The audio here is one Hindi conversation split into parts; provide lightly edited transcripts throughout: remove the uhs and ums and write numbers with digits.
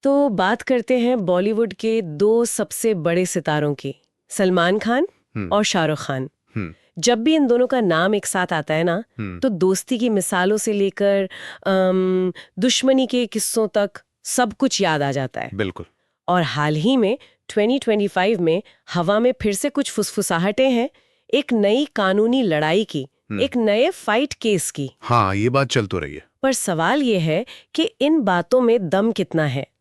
तो बात करते हैं बॉलीवुड के दो सबसे बड़े सितारों की, सलमान खान और शाहरुख खान। जब भी इन दोनों का नाम एक साथ आता है ना, तो दोस्ती की मिसालों से लेकर दुश्मनी के किस्सों तक सब कुछ याद आ जाता है। बिल्कुल। और हाल ही में 2025 में हवा में फिर से कुछ फुसफुसाहटें हैं, एक नई कानूनी लड़ाई की, एक नए फाइट केस की। हाँ, ये बात चल तो रही है। पर सवाल ये है कि इन बातों में दम कितना है।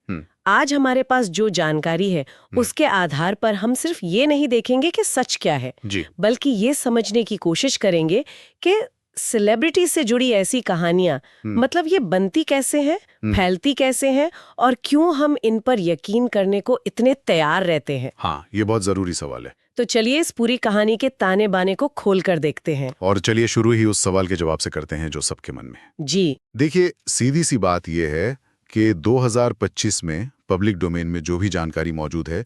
आज हमारे पास जो जानकारी है उसके आधार पर हम सिर्फ ये नहीं देखेंगे कि सच क्या है, बल्कि ये समझने की कोशिश करेंगे कि सेलिब्रिटी से जुड़ी ऐसी कहानियां मतलब ये बनती कैसे हैं, फैलती कैसे हैं और क्यों हम इन पर यकीन करने को इतने तैयार रहते हैं। हाँ, ये बहुत जरूरी सवाल है। तो चलिए इस पूरी कहानी के ताने बाने को खोल कर देखते हैं। और चलिए शुरू ही उस सवाल के जवाब से करते हैं जो सबके मन में है। जी देखिए, सीधी सी बात यह है कि 2025 में पब्लिक डोमेन में जो भी जानकारी मौजूद है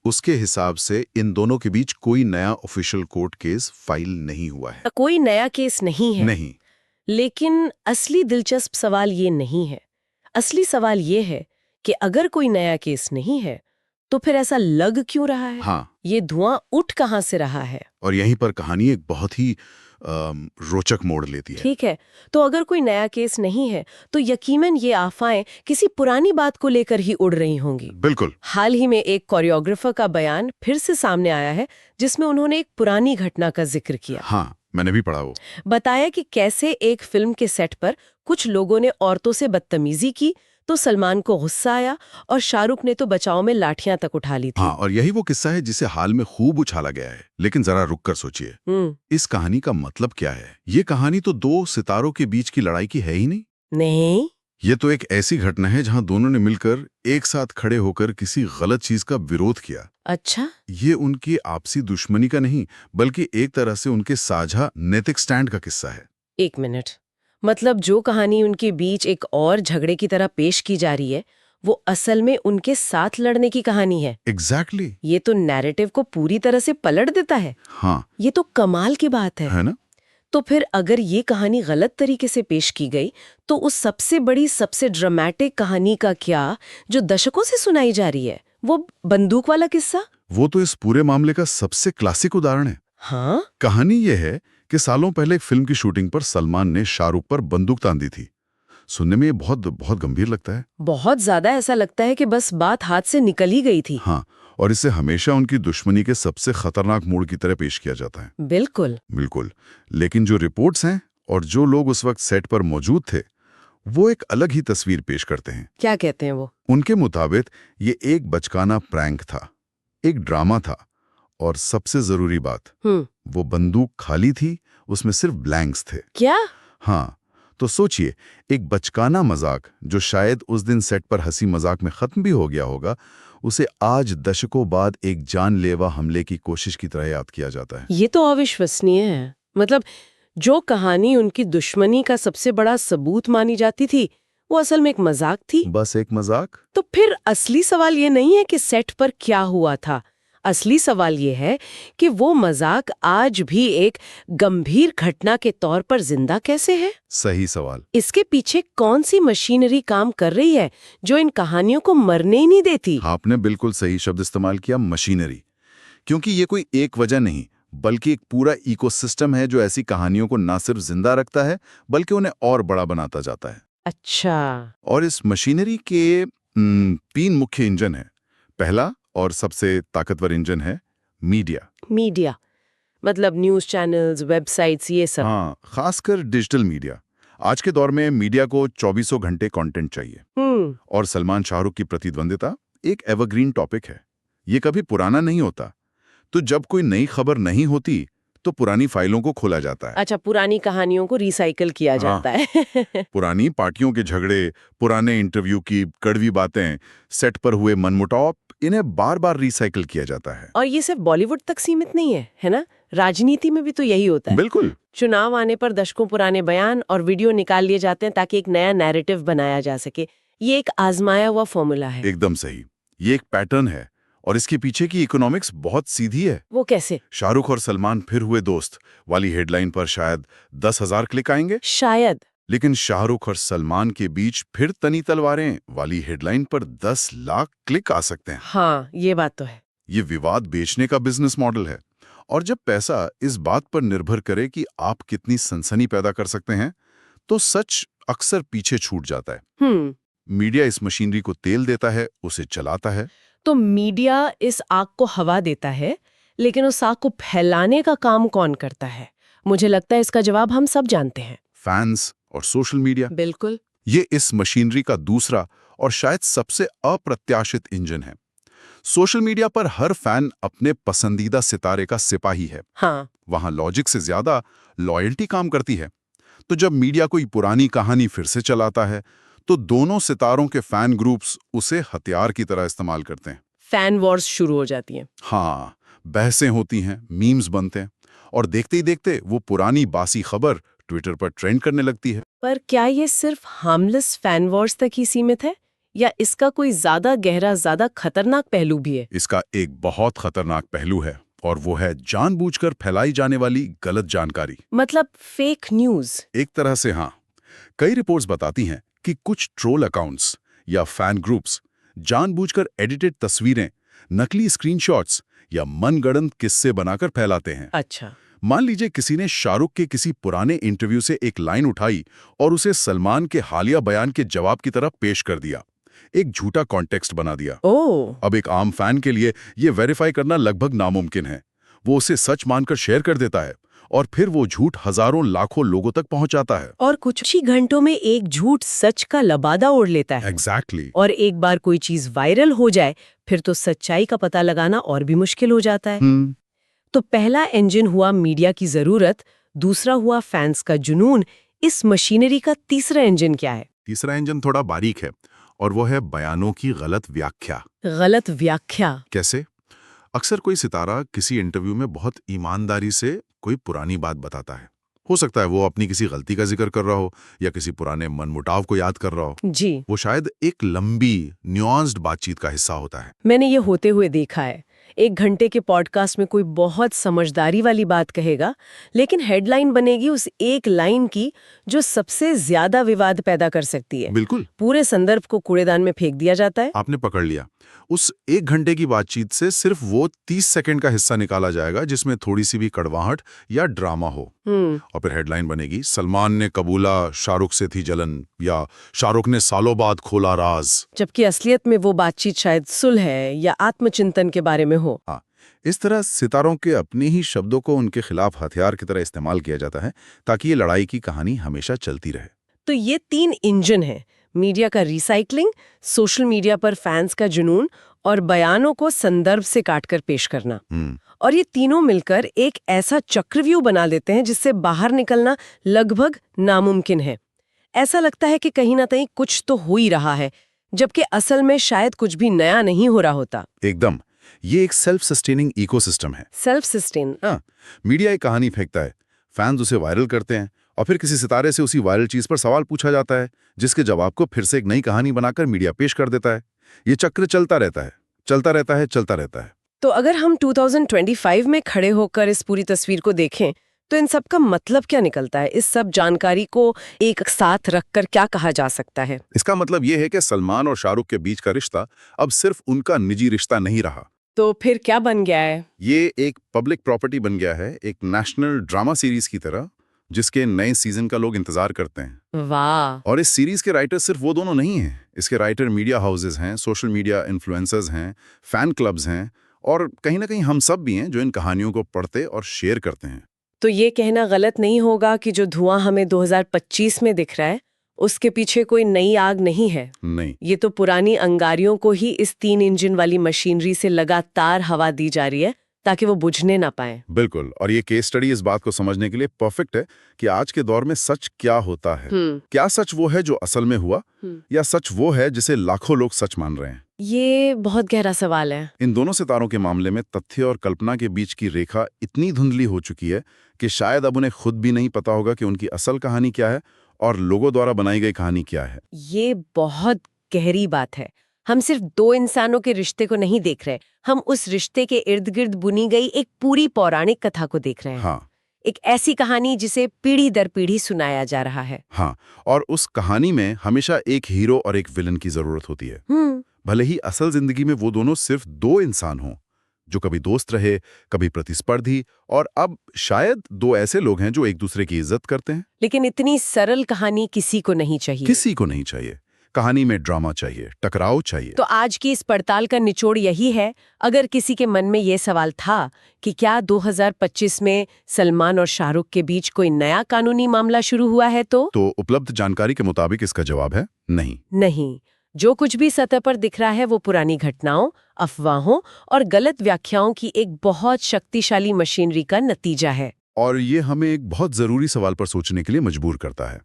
उसके हिसाब से इन दोनों के बीच कोई नया ऑफिशियल कोर्ट केस फाइल नहीं हुआ है। कोई नया केस नहीं है। नहीं। लेकिन असली दिलचस्प सवाल ये नहीं है। असली सवाल ये है कि अगर कोई नया केस नहीं है तो फिर ऐसा लग क्यों रहा है? हाँ। ये धुआं उठ कहां से रहा है? और यहीं पर कहानी एक बहुत ही रोचक मोड़ लेती है। ठीक है, तो अगर कोई नया केस नहीं है तो यकीनन ये अफवाहें किसी पुरानी बात को लेकर ही उड़ रही होंगी। बिल्कुल। हाल ही में एक कोरियोग्राफर का बयान फिर से सामने आया है जिसमें उन्होंने एक पुरानी घटना का जिक्र किया। हाँ, मैंने भी पढ़ा वो। बताया कि कैसे एक फिल्म के सेट पर कुछ लोगों ने औरतों से बदतमीजी की तो सलमान को गुस्सा आया और शाहरुख ने तो बचाव में लाठियां तक उठा ली थी। हाँ, और यही वो किस्सा है जिसे हाल में खूब उछाला गया है। लेकिन जरा रुक कर सोचिए, इस कहानी का मतलब क्या है? ये कहानी तो दो सितारों के बीच की लड़ाई की है ही नहीं। नहीं, ये तो एक ऐसी घटना है जहां दोनों ने मिलकर एक साथ खड़े होकर किसी गलत चीज का विरोध किया। अच्छा, ये उनकी आपसी दुश्मनी का नहीं, बल्कि एक तरह से उनके साझा नैतिक स्टैंड का किस्सा है। एक मिनट, मतलब जो कहानी उनके बीच एक और झगड़े की तरह पेश की जा रही है वो असल में उनके साथ लड़ने की कहानी है। एग्जैक्टली। ये तो नैरेटिव को पूरी तरह से पलट देता है। हाँ, ये तो कमाल की बात है ना? तो फिर अगर ये कहानी गलत तरीके से पेश की गई तो उस सबसे बड़ी सबसे ड्रामेटिक कहानी का क्या जो दशकों से सुनाई जा रही है, वो बंदूक वाला किस्सा? वो तो इस पूरे मामले का सबसे क्लासिक उदाहरण है। हाँ, कहानी ये है कि सालों पहले एक फिल्म की शूटिंग पर सलमान ने शाहरुख पर बंदूक तान दी थी। सुनने में ये बहुत बहुत गंभीर लगता है। बहुत ज्यादा ऐसा लगता है कि बस बात हाथ से निकल ही गई थी। हाँ, और इसे हमेशा उनकी दुश्मनी के सबसे खतरनाक मोड़ की तरह पेश किया जाता है। बिल्कुल बिल्कुल। लेकिन जो रिपोर्ट्स हैं और जो लोग उस वक्त सेट पर मौजूद थे वो एक अलग ही तस्वीर पेश करते हैं। क्या कहते हैं वो? उनके मुताबिक ये एक बचकाना प्रैंक था, एक ड्रामा था, और सबसे जरूरी बात, वो बंदूक खाली थी, उसमें सिर्फ ब्लैंक्स थे। क्या? हाँ, तो सोचिए, एक बचकाना मजाक जो शायद उस दिन सेट पर हंसी मजाक में खत्म भी हो गया होगा, उसे आज दशकों बाद एक जानलेवा हमले की कोशिश की तरह याद किया जाता है। ये तो अविश्वसनीय है। मतलब जो कहानी उनकी दुश्मनी का सबसे बड़ा सबूत मानी जाती थी वो असल में एक मजाक थी। बस एक मजाक। तो फिर असली सवाल ये नहीं है कि सेट पर क्या हुआ था, असली सवाल ये है कि वो मजाक आज भी एक गंभीर घटना के तौर पर जिंदा कैसे है? सही सवाल। इसके पीछे कौन सी मशीनरी काम कर रही है जो इन कहानियों को मरने ही नहीं देती? आपने बिल्कुल सही शब्द इस्तेमाल किया, मशीनरी। क्योंकि ये कोई एक वजह नहीं, बल्कि एक पूरा इकोसिस्टम है जो ऐसी कहानियों को ना सिर्फ जिंदा रखता है बल्कि उन्हें और बड़ा बनाता जाता है। अच्छा। और इस मशीनरी के 3 मुख्य इंजन हैं। पहला और सबसे ताकतवर इंजन है मीडिया। मीडिया मतलब न्यूज़ चैनल्स, वेबसाइट्स, ये सब? हाँ, खासकर डिजिटल मीडिया। आज के दौर में मीडिया को 24 घंटे कंटेंट चाहिए। और सलमान शाहरुख की प्रतिद्वंदिता एक एवरग्रीन टॉपिक है। ये कभी पुराना नहीं होता। तो जब कोई नई खबर नहीं होती तो पुरानी फाइलों को खोला जाता है। अच्छा, पुरानी कहानियों को रिसाइकल किया जाता है। पुरानी पार्टियों के झगड़े, पुराने इंटरव्यू की कड़वी बातें, सेट पर हुए मनमुटाव, इन्हें बार बार रिसाइकल किया जाता है। और ये सिर्फ बॉलीवुड तक सीमित नहीं है ना? राजनीति में भी तो यही होता है। बिल्कुल। चुनाव आने पर दशकों पुराने बयान और वीडियो निकाल लिए जाते हैं ताकि एक नया नैरेटिव बनाया जा सके। ये एक आजमाया हुआ फॉर्मूला है। एकदम सही। ये एक पैटर्न है और इसके पीछे की इकोनॉमिक्स बहुत सीधी है। वो कैसे? शाहरुख और सलमान फिर हुए दोस्त वाली हेडलाइन पर शायद 10,000 क्लिक आएंगे। शायद। लेकिन शाहरुख और सलमान के बीच फिर तनी तलवारें वाली हेडलाइन पर 10 लाख क्लिक आ सकते हैं। हाँ, ये बात तो है। ये विवाद बेचने का बिजनेस मॉडल है, और जब पैसा इस बात पर निर्भर करे कि आप कितनी सनसनी पैदा कर सकते हैं, तो सच अक्सर पीछे छूट जाता है। मीडिया इस मशीनरी को तेल देता है, उसे चलाता है। तो मीडिया इस आग को हवा देता है, लेकिन उस आग को फैलाने का काम कौन करता है? मुझे लगता है इसका जवाब हम सब जानते हैं। फैंस और सोशल मीडिया। बिल्कुल। ये इस मशीनरी का दूसरा और शायद सबसे अप्रत्याशित इंजन है। सोशल मीडिया पर हर फैन अपने पसंदीदा सितारे का सिपाही है। हाँ। वहां लॉजिक से ज्यादा लॉयल्टी काम करती है। तो जब मीडिया कोई पुरानी कहानी फिर से चलाता है, तो दोनों सितारों के फैन ग्रुप्स उसे हथियार की तरह इस्तेमाल करते हैं। फैन वॉर्स शुरू हो जाती हैं। हाँ, बहसें होती हैं, मीम्स बनते हैं, और देखते ही देखते वो पुरानी बासी खबर ट्विटर पर ट्रेंड करने लगती है। पर क्या ये सिर्फ हार्मलेस फैन वॉर्स तक ही सीमित है, या इसका कोई ज्यादा गहरा, ज्यादा खतरनाक पहलू भी है? इसका एक बहुत खतरनाक पहलू है, और वो है जानबूझकर फैलाई जाने वाली गलत जानकारी। मतलब फेक न्यूज। एक तरह से हाँ। कई रिपोर्ट्स बताती हैं कि कुछ ट्रोल अकाउंट्स या फैन ग्रुप्स जानबूझकर एडिटेड तस्वीरें, नकली स्क्रीनशॉट्स या मनगढ़ंत किस्से बनाकर फैलाते हैं। अच्छा। मान लीजिए किसी ने शाहरुख के किसी पुराने इंटरव्यू से एक लाइन उठाई और उसे सलमान के हालिया बयान के जवाब की तरह पेश कर दिया, एक झूठा कॉन्टेक्स्ट बना दिया। अब एक आम फैन के लिए यह वेरीफाई करना लगभग नामुमकिन है। वो उसे सच मानकर शेयर कर देता है, और फिर वो झूठ हजारों लाखों लोगों तक पहुंच जाता है। और कुछ ही घंटों में एक झूठ सच का लबादा ओढ़ लेता है। Exactly. और एक बार कोई चीज वायरल हो जाए, फिर तो सच्चाई का पता लगाना और भी मुश्किल हो जाता है। तो पहला इंजन हुआ मीडिया की जरूरत, दूसरा हुआ फैंस का जुनून। इस मशीनरी का तीसरा इंजन क्या है? तीसरा इंजन थोड़ा बारीक है, और वो है बयानों की गलत व्याख्या। गलत व्याख्या कैसे? अक्सर कोई सितारा किसी इंटरव्यू में बहुत ईमानदारी से कोई पुरानी बात बताता है। हो सकता है वो अपनी किसी गलती का जिक्र कर रहा हो, या किसी पुराने मनमुटाव को याद कर रहा हो। जी। वो शायद एक लंबी न्यूआंस्ड बातचीत का हिस्सा होता है। मैंने ये होते हुए देखा है। 1 घंटे के पॉडकास्ट में कोई बहुत समझदारी वाली बात कहेगा, लेकिन हेडलाइन बनेगी उस एक लाइन की जो सबसे ज्यादा विवाद पैदा कर सकती है। बिल्कुल। पूरे संदर्भ को कूड़ेदान में फेंक दिया जाता है। आपने पकड़ लिया। उस 1 घंटे की बातचीत से सिर्फ वो 30 सेकंड का हिस्सा निकाला जाएगा जिसमें थोड़ी सी भी कड़वाहट या ड्रामा हो, और फिर हेडलाइन बनेगी, सलमान ने कबूला शाहरुख से थी जलन, या शाहरुख ने सालों बाद खोला राज। जबकि असलियत में वो बातचीत शायद सुलह है या आत्मचिंतन के बारे में हो। हाँ, इस तरह सितारों के अपने ही शब्दों को उनके खिलाफ हथियार की तरह इस्तेमाल किया जाता है, ताकि ये लड़ाई की कहानी हमेशा चलती रहे। तो ये 3 इंजन हैं, मीडिया का रिसाइकलिंग, सोशल मीडिया पर फैंस का जुनून, और बयानों को संदर्भ से काटकर पेश करना। और ये तीनों मिलकर एक ऐसा चक्रव्यूह बना देते हैं जिससे बाहर निकलना लगभग नामुमकिन है। ऐसा लगता है कि कहीं ना कहीं कुछ तो हो ही रहा है, जबकि असल में शायद कुछ भी नया नहीं हो रहा होता। एकदम। ये एक सेल्फ सस्टेनिंग इकोसिस्टम है। Self sustain. हाँ, मीडिया एक कहानी फेंकता है, फैंस उसे वायरल करते हैं, और फिर किसी सितारे से उसी वायरल चीज पर सवाल पूछा जाता है, जिसके जवाब को फिर से एक नई कहानी बनाकर मीडिया पेश कर देता है। ये चक्र चलता रहता है, चलता रहता है, चलता रहता है। तो अगर हम 2025 में खड़े होकर इस पूरी तस्वीर को देखें, तो इन सब का मतलब क्या निकलता है? इस सब जानकारी को एक साथ रखकर क्या कहा जा सकता है? इसका मतलब ये है कि सलमान और शाहरुख के बीच का रिश्ता अब सिर्फ उनका निजी रिश्ता नहीं रहा। तो फिर क्या बन गया है? ये एक पब्लिक प्रॉपर्टी बन गया है, एक नेशनल ड्रामा सीरीज की तरह, जिसके नए सीजन का लोग इंतजार करते हैं। वाह। और इस सीरीज के राइटर सिर्फ वो दोनों नहीं हैं। इसके राइटर मीडिया हाउसेज हैं, सोशल मीडिया इन्फ्लुएंसर्स हैं, फैन क्लब्स हैं, और कहीं ना कहीं हम सब भी हैं जो इन कहानियों को पढ़ते और शेयर करते हैं। तो ये कहना गलत नहीं होगा कि जो धुआं हमें 2025 में दिख रहा है, उसके पीछे कोई नई आग नहीं है। नहीं, ये तो पुरानी अंगारियों को ही इस 3 इंजन वाली मशीनरी से लगातार हवा दी जा रही है, ताकि वो बुझने ना पाए। बिल्कुल। और ये केस स्टडी इस बात को समझने के लिए परफेक्ट है कि आज के दौर में सच क्या होता है। क्या सच वो है जो असल में हुआ, या सच वो है जिसे लाखों लोग सच मान रहे हैं? ये बहुत गहरा सवाल है। इन दोनों सितारों के मामले में तथ्य और कल्पना के बीच की रेखा इतनी धुंधली हो चुकी है कि शायद अब उन्हें खुद भी नहीं पता होगा कि उनकी असल कहानी क्या है और लोगों द्वारा बनाई गई कहानी क्या है। ये बहुत गहरी बात है। हम सिर्फ 2 इंसानों के रिश्ते को नहीं देख रहे, हम उस रिश्ते के इर्द गिर्द बुनी गई एक पूरी पौराणिक कथा को देख रहे हैं। हाँ, एक ऐसी कहानी जिसे पीढ़ी दर पीढ़ी सुनाया जा रहा है। हाँ, और उस कहानी में हमेशा एक हीरो और एक विलन की जरूरत होती है। भले ही असल जिंदगी में वो दोनों सिर्फ दो इंसान हों, जो कभी दोस्त रहे, कभी प्रतिस्पर्धी, और अब शायद दो ऐसे लोग हैं जो एक दूसरे की इज्जत करते हैं। लेकिन इतनी सरल कहानी किसी को नहीं चाहिए। किसी को नहीं चाहिए। कहानी में ड्रामा चाहिए, टकराव चाहिए। तो आज की इस पड़ताल का निचोड़ यही है, अगर किसी के मन में ये सवाल था कि क्या 2025 में सलमान और शाहरुख के बीच कोई नया कानूनी मामला शुरू हुआ है, तो उपलब्ध जानकारी के मुताबिक इसका जवाब है नहीं। नहीं। जो कुछ भी सतह पर दिख रहा है वो पुरानी घटनाओं, अफवाहों और गलत व्याख्याओं की एक बहुत शक्तिशाली मशीनरी का नतीजा है। और ये हमें एक बहुत जरूरी सवाल पर सोचने के लिए मजबूर करता है,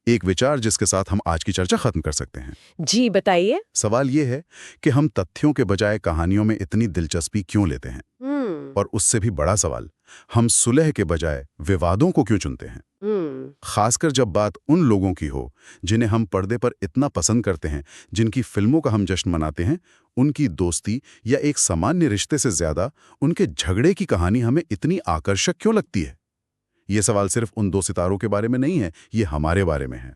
एक विचार जिसके साथ हम आज की चर्चा खत्म कर सकते हैं। जी बताइए। सवाल ये है कि हम तथ्यों के बजाय कहानियों में इतनी दिलचस्पी क्यों लेते हैं, और उससे भी बड़ा सवाल, हम सुलह के बजाय विवादों को क्यों चुनते हैं, खासकर जब बात उन लोगों की हो जिन्हें हम पर्दे पर इतना पसंद करते हैं, जिनकी फिल्मों का हम जश्न मनाते हैं। उनकी दोस्ती या एक सामान्य रिश्ते से ज्यादा उनके झगड़े की कहानी हमें इतनी आकर्षक क्यों लगती है? ये सवाल सिर्फ उन दो सितारों के बारे में नहीं है, ये हमारे बारे में है।